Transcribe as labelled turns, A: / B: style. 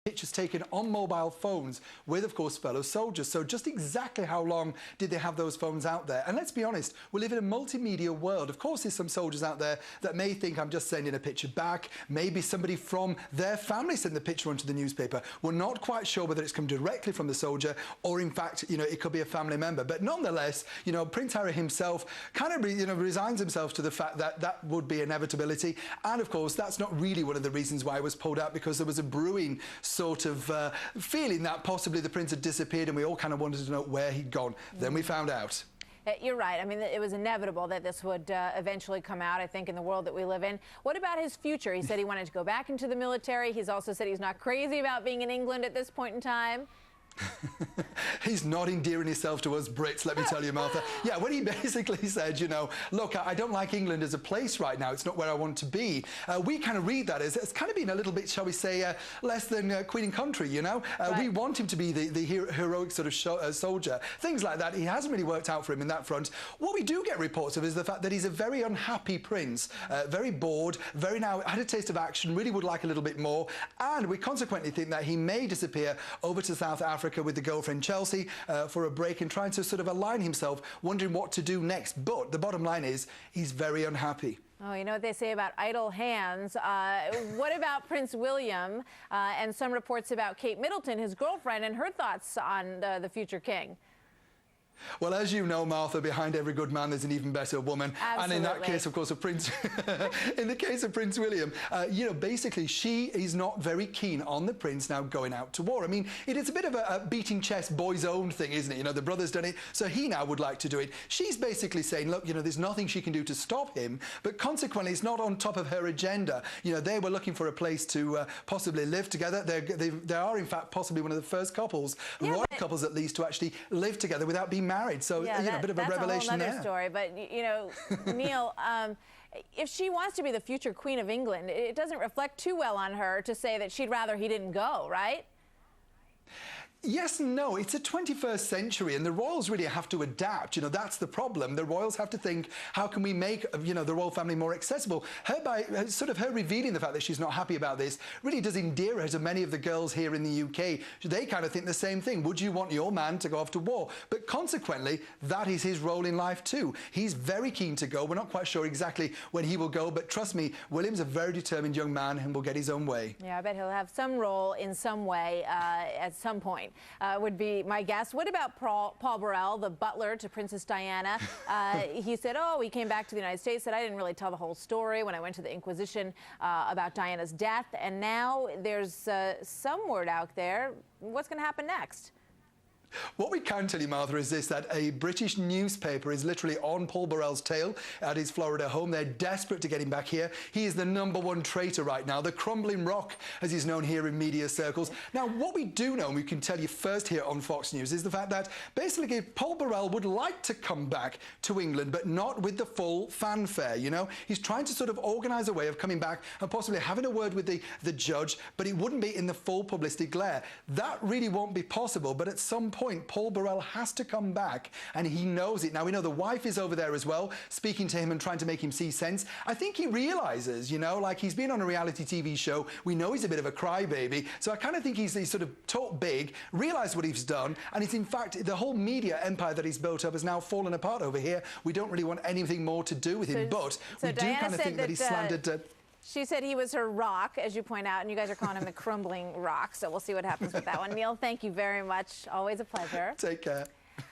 A: pictures taken on mobile phones with, of course, fellow soldiers. So just exactly how long did they have those phones out there? And let's be honest, we live in a multimedia world. Of course, there's some soldiers out there that may think I'm just sending a picture back. Maybe somebody from their family sent the picture onto the newspaper. We're not quite sure whether it's come directly from the soldier or, in fact, it could be a family member. But nonetheless, Prince Harry himself kind of, resigns himself to the fact that that would be inevitability. And, of course, that's not really one of the reasons why he was pulled out, because there was a brewing sort of feeling that possibly the prince had disappeared, and we all kind of wanted to know where he'd gone. Then we found out.
B: You're right. I mean, it was inevitable that this would eventually come out, I think, in the world that we live in. What about his future? He said he wanted to go back into the military. He's also said he's not crazy about being in England at this point in time.
A: He's not endearing himself to us Brits, let me tell you, Martha. Yeah, when he basically said, look, I don't like England as a place right now. It's not where I want to be. We kind of read that as kind of being a little bit, shall we say, less than Queen and Country,
B: Right.
A: We want him to be the heroic sort of soldier. Things like that. He hasn't really worked out for him in that front. What we do get reports of is the fact that he's a very unhappy prince, very bored, very now had a taste of action, really would like a little bit more, and we consequently think that he may disappear over to South Africa with the girlfriend Chelsea for a break and trying to sort of align himself, wondering what to do next. But the bottom line is he's very unhappy.
B: Oh, you know what they say about idle hands. What about Prince William and some reports about Kate Middleton, his girlfriend, and her thoughts on the future king?
A: Well, as you know, Martha, behind every good man there's an even better woman.
B: Absolutely.
A: And in that case, of course, of Prince, in the case of Prince William, basically she is not very keen on the prince now going out to war. I mean, it is a bit of a beating chest, boys' own thing, isn't it? The brother's done it, so he now would like to do it. She's basically saying, look, there's nothing she can do to stop him, but consequently it's not on top of her agenda. They were looking for a place to possibly live together. They are, in fact, possibly one of the first couples, royal couples at least, to actually live together without being married. So, a bit of a revelation there.
B: That's a whole other story. But, Neil, if she wants to be the future Queen of England, it doesn't reflect too well on her to say that she'd rather he didn't go, right?
A: Yes and no. It's a 21st century, and the royals really have to adapt. That's the problem. The royals have to think, how can we make, the royal family more accessible? Her revealing the fact that she's not happy about this really does endear her to many of the girls here in the UK. They kind of think the same thing. Would you want your man to go off to war? But consequently, that is his role in life too. He's very keen to go. We're not quite sure exactly when he will go, but trust me, William's a very determined young man and will get his own way.
B: Yeah, I bet he'll have some role in some way at some point. Would be my guess. What about Paul Burrell, the butler to Princess Diana? He said, he came back to the United States, said, I didn't really tell the whole story when I went to the Inquisition about Diana's death. And now there's some word out there. What's going to happen next?
A: What we can tell you, Martha, is this, that a British newspaper is literally on Paul Burrell's tail at his Florida home. They're desperate to get him back here. He is the #1 traitor right now, the crumbling rock, as he's known here in media circles. Now, what we do know, and we can tell you first here on Fox News, is the fact that basically Paul Burrell would like to come back to England, but not with the full fanfare, He's trying to sort of organise a way of coming back and possibly having a word with the judge, but it wouldn't be in the full publicity glare. That really won't be possible, but at some point, Paul Burrell has to come back, and he knows it. Now, we know the wife is over there as well, speaking to him and trying to make him see sense. I think he realises, like he's been on a reality TV show. We know he's a bit of a crybaby, so I kind of think he's sort of talked big, realised what he's done, and it's in fact the whole media empire that he's built up has now fallen apart over here. We don't really want anything more to do with him, but we do kind of think that he's slandered.
B: She said he was her rock, as you point out, and you guys are calling him the crumbling rock, so we'll see what happens with that one. Neil, thank you very much. Always a pleasure.
A: Take care.